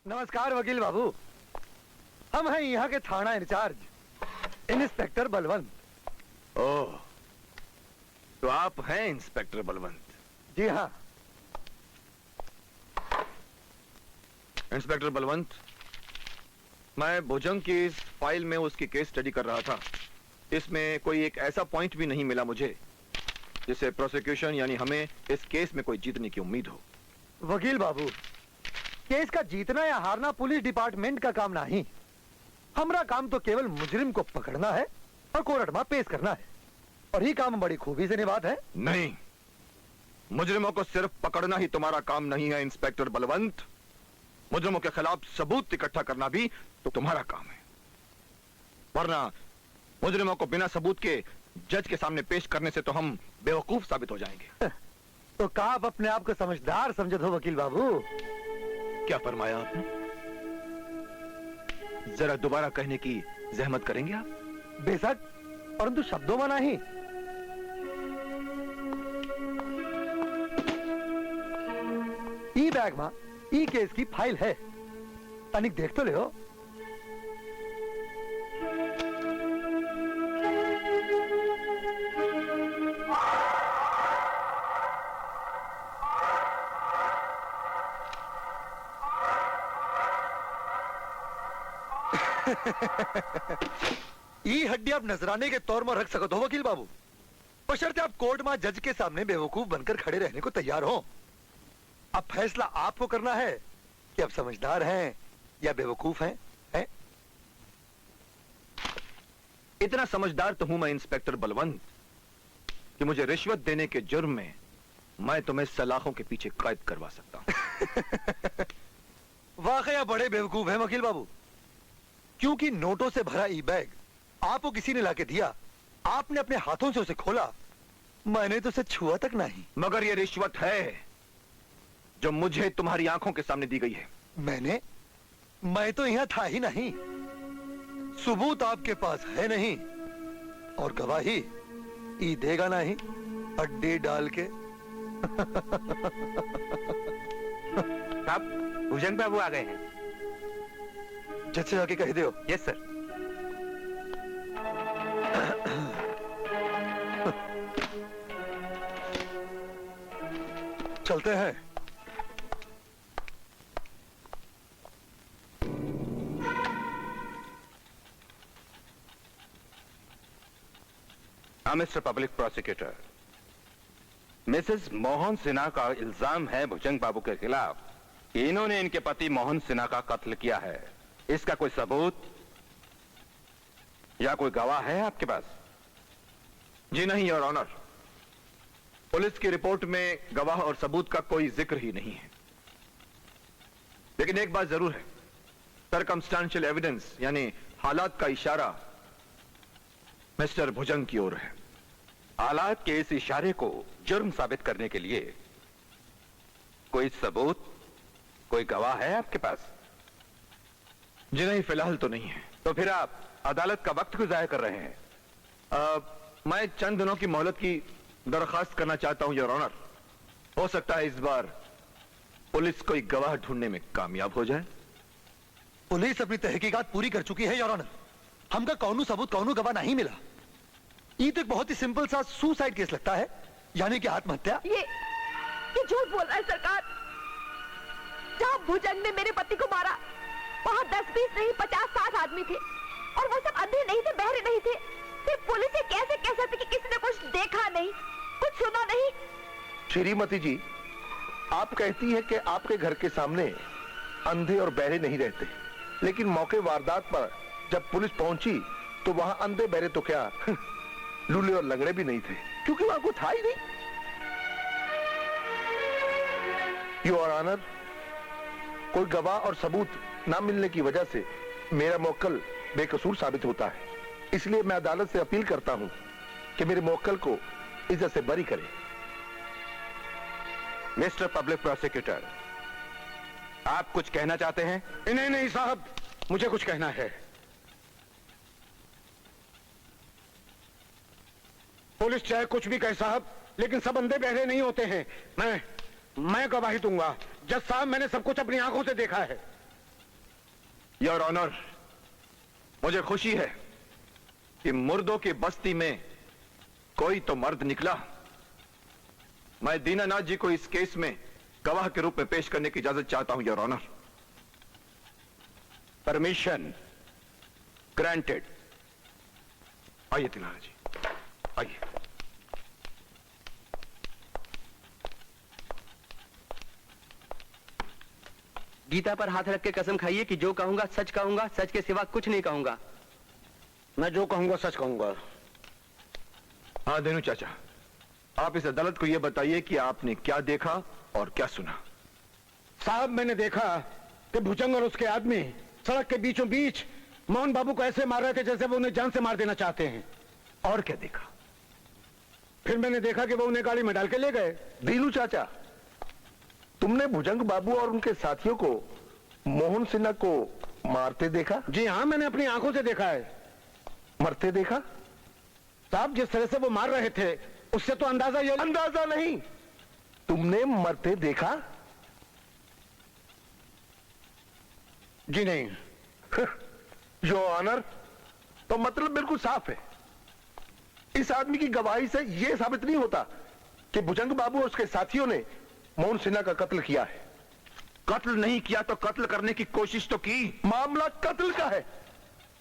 नमस्कार वकील बाबू, हम हैं यहाँ के थाना इंचार्ज इंस्पेक्टर बलवंत। ओह, तो आप हैं इंस्पेक्टर बलवंत? जी हाँ। इंस्पेक्टर बलवंत, मैं भुजंग की इस फाइल में उसकी केस स्टडी कर रहा था। इसमें कोई एक ऐसा पॉइंट भी नहीं मिला मुझे जिससे प्रोसिक्यूशन यानी हमें इस केस में कोई जीतने की उम्मीद हो। वकील बाबू, केस का जीतना या हारना पुलिस डिपार्टमेंट का काम नहीं। हमारा काम तो केवल मुजरिम को पकड़ना है और कोर्ट में पेश करना है, और ये काम बड़ी खूबी से निभाते हैं। नहीं, मुजरिमों को सिर्फ पकड़ना ही तुम्हारा काम नहीं है इंस्पेक्टर बलवंत। मुजरिमों के खिलाफ सबूत इकट्ठा करना भी तो तुम्हारा काम है, वरना मुजरिमों को बिना सबूत के जज के सामने पेश करने से तो हम बेवकूफ साबित हो जाएंगे। तो क्या आप अपने आप को समझदार समझते हो वकील बाबू? क्या फरमाया आपने? जरा दोबारा कहने की जहमत करेंगे आप? बेशक, परंतु शब्दों में नहीं। ई बैग में ई केस की फाइल है, तनिक देख तो ले हो। ये हड्डी आप नजराने के तौर में रख सकते हो वकील बाबू, बशर्ते आप कोर्ट में जज के सामने बेवकूफ बनकर खड़े रहने को तैयार हो। अब फैसला आपको करना है कि आप समझदार हैं या बेवकूफ हैं? इतना समझदार तो हूं मैं इंस्पेक्टर बलवंत कि मुझे रिश्वत देने के जुर्म में मैं तुम्हें सलाखों के पीछे कैद करवा सकता हूं। वाकई बड़े बेवकूफ हैं वकील बाबू, क्योंकि नोटों से भरा ई बैग आपको किसी ने लाके दिया, आपने अपने हाथों से उसे खोला, मैंने तो उसे छुआ तक नहीं। मगर यह रिश्वत है जो मुझे तुम्हारी आंखों के सामने दी गई है। मैं तो यहां था ही नहीं, सबूत आपके पास है नहीं, और गवाही ई देगा नहीं अड्डे डाल के। साहब, भुजंग बाबू आ गए हैं। जज से जाके कह दियो। Yes sir. चलते हैं। Mister public prosecutor, Mrs Mohan Sinha का इल्जाम है भुजंग बाबू के खिलाफ कि इन्होंने इनके पति मोहन सिन्हा का कत्ल किया है। इसका कोई सबूत या कोई गवाह है आपके पास? जी नहीं योर ऑनर, पुलिस की रिपोर्ट में गवाह और सबूत का कोई जिक्र ही नहीं है। लेकिन एक बात जरूर है, सर्कमस्टेंशियल एविडेंस यानी हालात का इशारा मिस्टर भुजंग की ओर है। हालात के इस इशारे को जुर्म साबित करने के लिए कोई सबूत, कोई गवाह है आपके पास? जी नहीं, फिलहाल तो नहीं है। तो फिर आप अदालत का वक्त क्यों जाया कर रहे हैं? मैं चंद दिनों की मोहलत की दरखास्त करना चाहता हूं योर ऑनर। हो सकता है इस बार पुलिस कोई गवाह ढूंढने में कामयाब हो जाए। पुलिस अपनी तहकीकात पूरी कर चुकी है योर ऑनर। हमका कौनू सबूत, कौनू गवाह नहीं मिला। ये तो एक बहुत ही सिंपल सा सुसाइड केस लगता है, यानी कि आत्महत्या। ये झूठ बोल रहा है सरकार। जहाँ भुजंग ने मेरे पति को मारा वहाँ 10-20 नहीं 50-60 आदमी थे, और वो सब अंधे नहीं थे, बहरे नहीं थे। फिर पुलिस ये कैसे कह सकती कि किसी ने कुछ देखा नहीं, कुछ सुना नहीं? श्रीमती जी, आप कहती हैं कि आपके घर के सामने अंधे और बहरे नहीं रहते, लेकिन मौके वारदात पर जब पुलिस पहुंची तो वहां अंधे बहरे तो क्या लूले और लंगड़े भी नहीं थे, क्योंकि वहां कोई था ही नहीं। योर ऑनर, कोई गवाह और सबूत ना मिलने की वजह से मेरा मौक्कल बेकसूर साबित होता है। इसलिए मैं अदालत से अपील करता हूं कि मेरे मौक्कल को इज्जत से बरी करें। मिस्टर पब्लिक प्रोसिक्यूटर, आप कुछ कहना चाहते हैं? नहीं नहीं साहब, मुझे कुछ कहना है। पुलिस चाहे कुछ भी कहे साहब, लेकिन सब अंधे बहरे नहीं होते हैं। मैं गवाही दूंगा। जज साहब, मैंने सब कुछ अपनी आंखों से देखा है। योर ऑनर, मुझे खुशी है कि मुर्दों की बस्ती में कोई तो मर्द निकला। मैं दीनानाथ जी को इस केस में गवाह के रूप में पेश करने की इजाजत चाहता हूं, योर ऑनर। Permission granted. आइए दीनानाथ जी, आइए। गीता पर हाथ रख के कसम खाइए कि जो कहूंगा सच कहूंगा, सच के सिवा कुछ नहीं कहूंगा। मैं जो कहूंगा सच कहूंगा। हाँ देनू चाचा, आप इस अदालत को यह बताइए कि आपने क्या देखा और क्या सुना। साहब, मैंने देखा कि भुजंग और उसके आदमी सड़क के बीचों बीच मोहन बाबू को ऐसे मार रहे थे जैसे वो उन्हें जान से मार देना चाहते हैं। और क्या देखा? फिर मैंने देखा कि वो उन्हें गाड़ी में डाल के ले गए। दीनू चाचा, तुमने भुजंग बाबू और उनके साथियों को मोहन सिन्हा को मारते देखा? जी हाँ, मैंने अपनी आंखों से देखा है। मरते देखा? साहब, जिस तरह से वो मार रहे थे उससे तो अंदाजा नहीं, तुमने मरते देखा? जी नहीं। यो ऑनर, तो मतलब बिल्कुल साफ है। इस आदमी की गवाही से यह साबित नहीं होता कि भुजंग बाबू और उसके साथियों ने मोहन सिन्हा का कत्ल किया है। कत्ल नहीं किया तो कत्ल करने की कोशिश तो की। मामला कत्ल का है,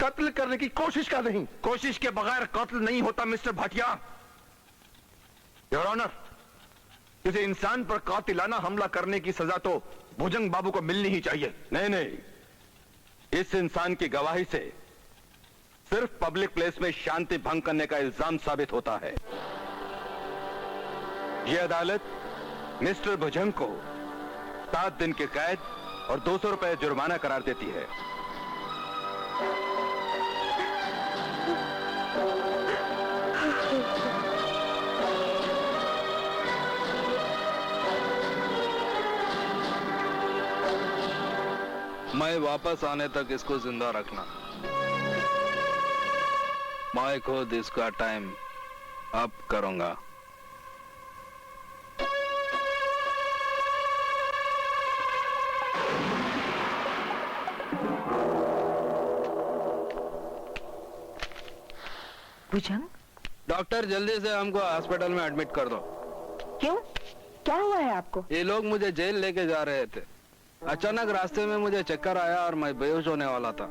कत्ल करने की कोशिश का नहीं। कोशिश के बगैर कत्ल नहीं होता मिस्टर भाटिया। योर ऑनर, किसी इंसान पर कातिलाना हमला करने की सजा तो भुजंग बाबू को मिलनी ही चाहिए। नहीं नहीं, इस इंसान की गवाही से सिर्फ पब्लिक प्लेस में शांति भंग करने का इल्जाम साबित होता है। यह अदालत मिस्टर भुजंग को 7 दिन की कैद और 200 रुपए जुर्माना करार देती है। मैं वापस आने तक इसको जिंदा रखना। मैं खुद इसका टाइम अप करूंगा। भुजंग, डॉक्टर, जल्दी से हमको हॉस्पिटल में एडमिट कर दो। क्यों? क्या हुआ है आपको? ये लोग मुझे जेल लेके जा रहे थे। अचानक रास्ते में मुझे चक्कर आया और मैं बेहोश होने वाला था।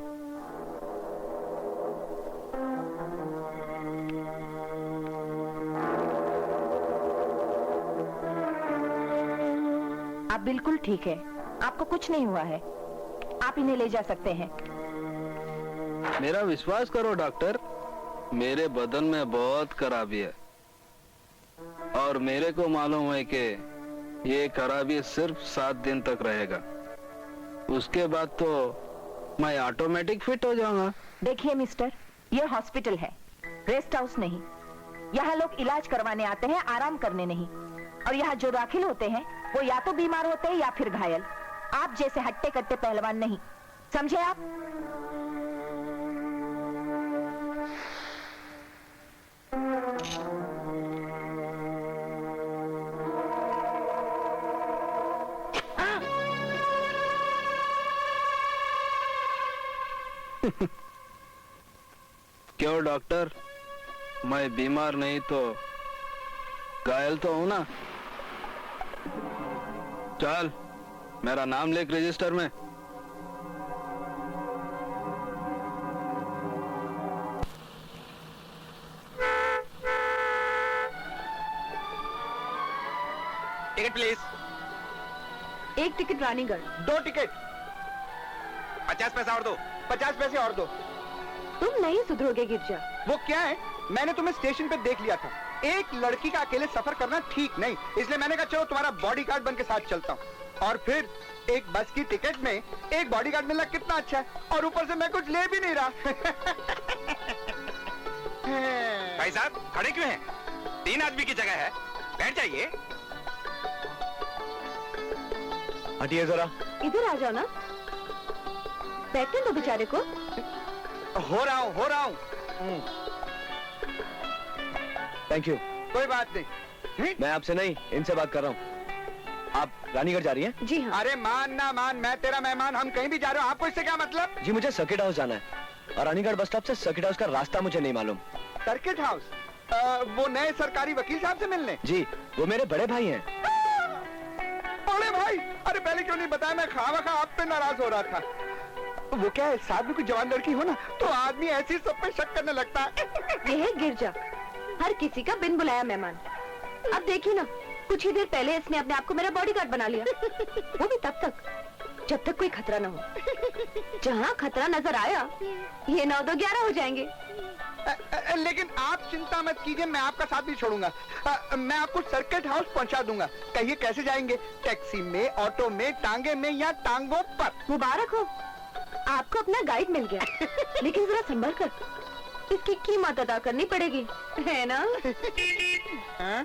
आप बिल्कुल ठीक है, आपको कुछ नहीं हुआ है। आप इन्हें ले जा सकते हैं। मेरा विश्वास करो डॉक्टर, मेरे बदन में बहुत खराबी है और मेरे को मालूम है कि ये खराबी सिर्फ 7 दिन तक रहेगा। उसके बाद तो मैं ऑटोमेटिक फिट हो जाऊंगा। देखिए मिस्टर, ये हॉस्पिटल है, रेस्ट हाउस नहीं। यहाँ लोग इलाज करवाने आते हैं, आराम करने नहीं। और यहाँ जो दाखिल होते हैं वो या तो बीमार होते हैं या फिर घायल। आप जैसे हट्टे कट्टे पहलवान नहीं, समझे आप? क्यों डॉक्टर, मैं बीमार नहीं तो घायल तो हूं ना? चल, मेरा नाम लिख रजिस्टर में। Ticket please. एक टिकट रानीगढ़। 2 टिकट। 50 पैसा और दो। 50 पैसे और दो। तुम नहीं सुधरोगे गिरजा। वो क्या है, मैंने तुम्हें स्टेशन पे देख लिया था। एक लड़की का अकेले सफर करना ठीक नहीं, इसलिए मैंने कहा चलो तुम्हारा बॉडीगार्ड बन के साथ चलता हूँ। और फिर एक बस की टिकट में एक बॉडीगार्ड मिलना कितना अच्छा है, और ऊपर से मैं कुछ ले भी नहीं रहा। भाई साहब खड़े क्यों हैं? 3 आदमी की जगह है, बैठ जाइए। हटिए जरा। इधर आ जाओ ना, बैठने दो बेचारे को। हो रहा हूँ। Thank you. कोई बात नहीं। मैं आपसे नहीं, इनसे बात कर रहा हूँ। आप रानीगढ़ जा रही हैं? जी हाँ। अरे मान ना मान, मैं तेरा मेहमान, हम कहीं भी जा रहे हो, आपको इससे क्या मतलब? जी मुझे सर्किट हाउस जाना है और रानीगढ़ बस स्टॉप से सर्किट हाउस का रास्ता मुझे नहीं मालूम। Circuit house? वो नए सरकारी वकील साहब से मिलने? जी वो मेरे बड़े भाई हैं। बड़े भाई? अरे पहले क्यों नहीं बताया, मैं खामखा आप पे नाराज हो रहा था। वो क्या है, साथ में कोई जवान लड़की हो ना तो आदमी ऐसी सब पे शक करने लगता है। ये है गिरजा, हर किसी का बिन बुलाया मेहमान। अब देखिए ना, कुछ ही देर पहले इसने अपने आप को मेरा बॉडीगार्ड बना लिया। वो भी तब तक जब तक कोई खतरा न हो। जहाँ खतरा नजर आया ये 9-2-11 हो जाएंगे। लेकिन आप चिंता मत कीजिए, मैं आपका साथ भी छोड़ूंगा। मैं आपको सर्किट हाउस पहुंचा दूंगा। कहिए कैसे जाएंगे? टैक्सी में, ऑटो में, टांगे में या टांगों पर? मुबारक हो, आपको अपना गाइड मिल गया। लेकिन जरा संभल कर, इसकी कीमत अदा करनी पड़ेगी, है ना? हाँ?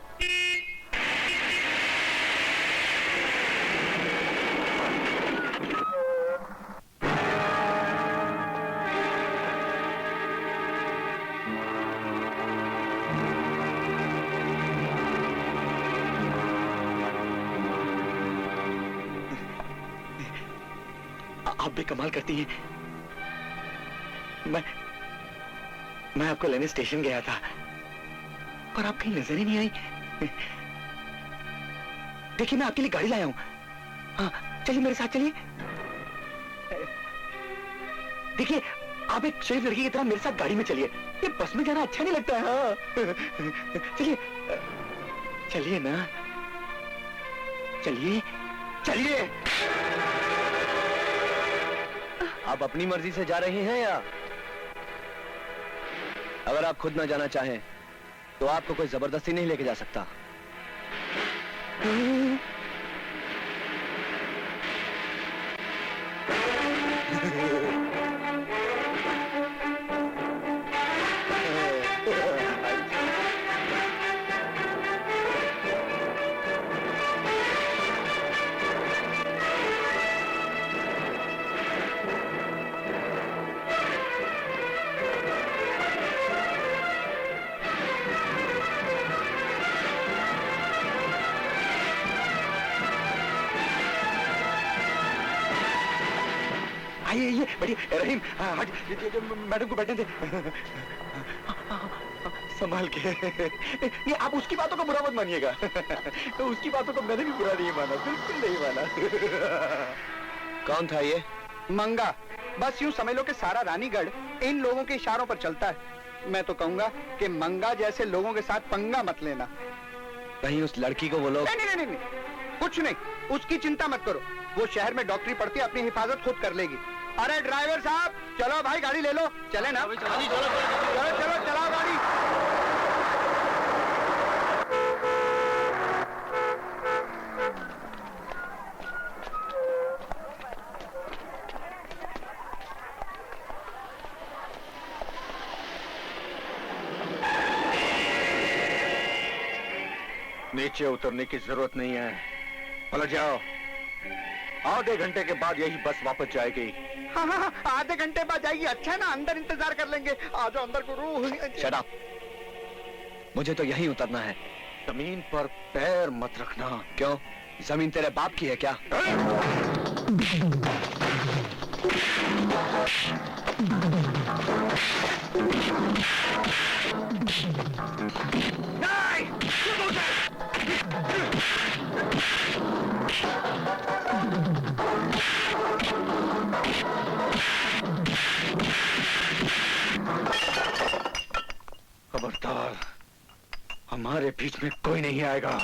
आप भी कमाल करती हैं। मैं आपको लेने स्टेशन गया था और आप कहीं नजर ही नहीं आई। देखिए मैं आपके लिए गाड़ी लाया हूं। हाँ चलिए मेरे साथ चलिए। देखिए आप एक शरीफ लड़की की तरह मेरे साथ गाड़ी में चलिए। ये बस में जाना अच्छा नहीं लगता है। हाँ चलिए चलिए ना, चलिए चलिए। आप अपनी मर्जी से जा रही हैं या अगर आप खुद ना जाना चाहें तो आपको कोई जबरदस्ती नहीं लेके जा सकता। आइए बढ़िया रहीम, मैडम को बैठने दे। संभाल के। ये आप उसकी बातों को बुरा मत मानिएगा। तो उसकी बातों को मैंने भी बुरा नहीं माना, बिल्कुल नहीं माना। कौन था ये? मंगा। बस यूं समझ लो कि सारा रानीगढ़ इन लोगों के इशारों पर चलता है। मैं तो कहूंगा कि मंगा जैसे लोगों के साथ पंगा मत लेना। कहीं उस लड़की को वो लोग? नहीं, कुछ नहीं, उसकी चिंता मत करो। वो शहर में डॉक्टरी पढ़ती है, अपनी हिफाजत खुद कर लेगी। अरे ड्राइवर साहब चलो भाई, गाड़ी ले लो। चले ना? चलो चलाओ गाड़ी। नीचे उतरने की जरूरत नहीं है, पलट जाओ। आधे घंटे के बाद यही बस वापस जाएगी। हाँ, आधे घंटे बाद जाएगी। अच्छा है ना, अंदर इंतजार कर लेंगे। आ जाओ अंदर गुरु। शट अप, मुझे तो यहीं उतरना है। जमीन पर पैर मत रखना। क्यों, जमीन तेरे बाप की है क्या? खबरदार, हमारे बीच में कोई नहीं आएगा।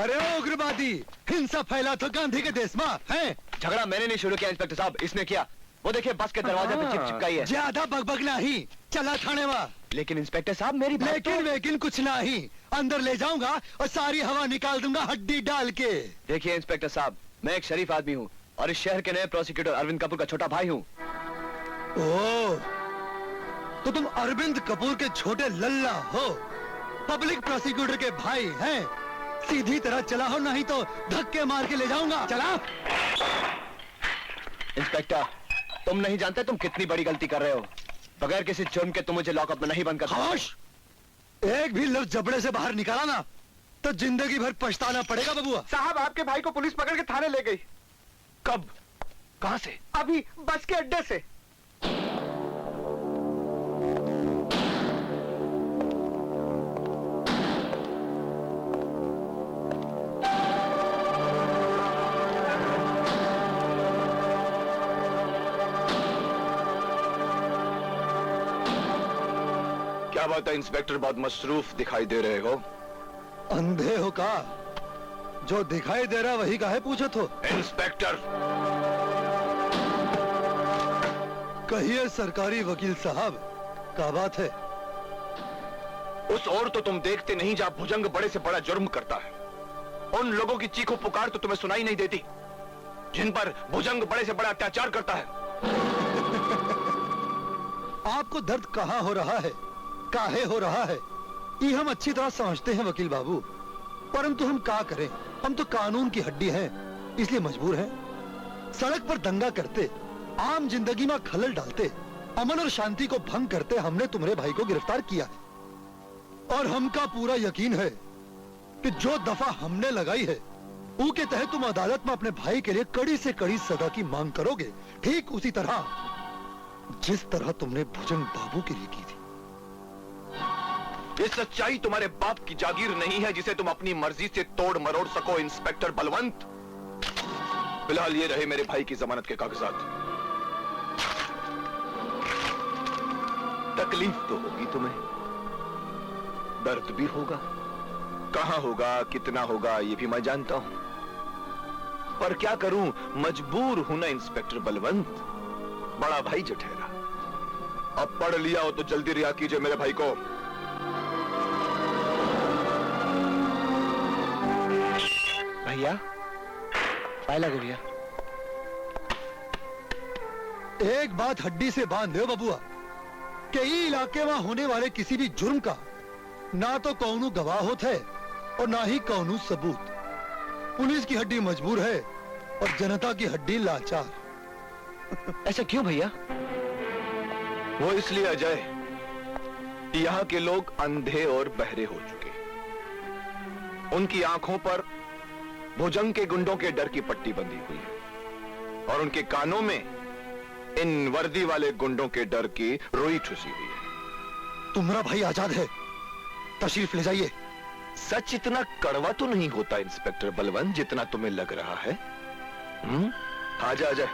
अरे ओ उग्रवादी, हिंसा फैला तो गांधी के देश में है। झगड़ा मैंने नहीं शुरू किया इंस्पेक्टर साहब, इसने किया। वो देखिए बस के दरवाजे पे चिप चिपकाई है। ज्यादा बकबक नहीं, चला थाने में। लेकिन इंस्पेक्टर साहब मेरी बात लेकिन वेकिन कुछ नहीं, अंदर ले जाऊंगा और सारी हवा निकाल दूंगा हड्डी डाल के। देखिए इंस्पेक्टर साहब, मैं एक शरीफ आदमी हूँ और इस शहर के नए प्रोसिक्यूटर अरविंद कपूर का छोटा भाई हूँ। ओ, तो तुम अरविंद कपूर के छोटे लल्ला हो, पब्लिक प्रोसिक्यूटर के भाई हैं। सीधी तरह चला हो, नहीं तो धक्के मार के ले जाऊंगा। चला। इंस्पेक्टर, तुम नहीं जानते तुम कितनी बड़ी गलती कर रहे हो। बगैर किसी जुर्म के तुम मुझे लॉकअप में नहीं बंद कर सकते। खामोश! एक भी लफ्ज जबड़े से बाहर निकाला ना तो जिंदगी भर पछताना पड़ेगा बबुआ। साहब आपके भाई को पुलिस पकड़ के थाने ले गई। कब? कहां से? अभी बस के अड्डे से। क्या बात है इंस्पेक्टर, बहुत मसरूफ दिखाई दे रहे हो। अंधे हो का? जो दिखाई दे रहा वही काहे पूछो तो। इंस्पेक्टर, कहिए सरकारी वकील साहब, क्या बात है? उस और तो तुम देखते नहीं जहां भुजंग बड़े से बड़ा जुर्म करता है। उन लोगों की चीखों पुकार तो तुम्हें सुनाई नहीं देती जिन पर भुजंग बड़े से बड़ा अत्याचार करता है। आपको दर्द कहाँ हो रहा है, काहे हो रहा है, ये हम अच्छी तरह समझते हैं वकील बाबू, परंतु हम क्या करें, हम तो कानून की हड्डी हैं, इसलिए मजबूर हैं। सड़क पर दंगा करते, आम जिंदगी में खलल डालते, अमन और शांति को भंग करते हमने तुम्हारे भाई को गिरफ्तार किया है। और हमका पूरा यकीन है कि जो दफा हमने लगाई है उसके तहत तुम अदालत में अपने भाई के लिए कड़ी से कड़ी सजा की मांग करोगे, ठीक उसी तरह जिस तरह तुमने भुजंग बाबू के लिए की थी। ये सच्चाई तुम्हारे बाप की जागीर नहीं है जिसे तुम अपनी मर्जी से तोड़ मरोड़ सको इंस्पेक्टर बलवंत। फिलहाल ये रहे मेरे भाई की जमानत के कागजात। तकलीफ तो होगी तुम्हें, दर्द भी होगा, कहां होगा, कितना होगा, ये भी मैं जानता हूं, पर क्या करूं, मजबूर हूं ना इंस्पेक्टर बलवंत। बड़ा भाई जो ठहरा, अब पढ़ लिया हो तो जल्दी रिहा कीजिए मेरे भाई को। भैया फाइल लगे भैया। एक बात हड्डी से बांध दो बबुआ, कि ई इलाके में होने वाले किसी भी जुर्म का ना तो कौनू गवाह होता है और ना ही कौनू सबूत। पुलिस की हड्डी मजबूर है और जनता की हड्डी लाचार। ऐसा क्यों भैया? वो इसलिए अजय, यहाँ के लोग अंधे और बहरे हो चुके, उनकी आंखों पर भुजंग के गुंडों के डर की पट्टी बंधी हुई है और उनके कानों में इन वर्दी वाले गुंडों के डर की रुई ठुसी हुई है। तुम्हारा भाई आजाद है, तशरीफ ले जाइए। सच इतना कड़वा तो नहीं होता इंस्पेक्टर बलवंत जितना तुम्हें लग रहा है। आजा आजा।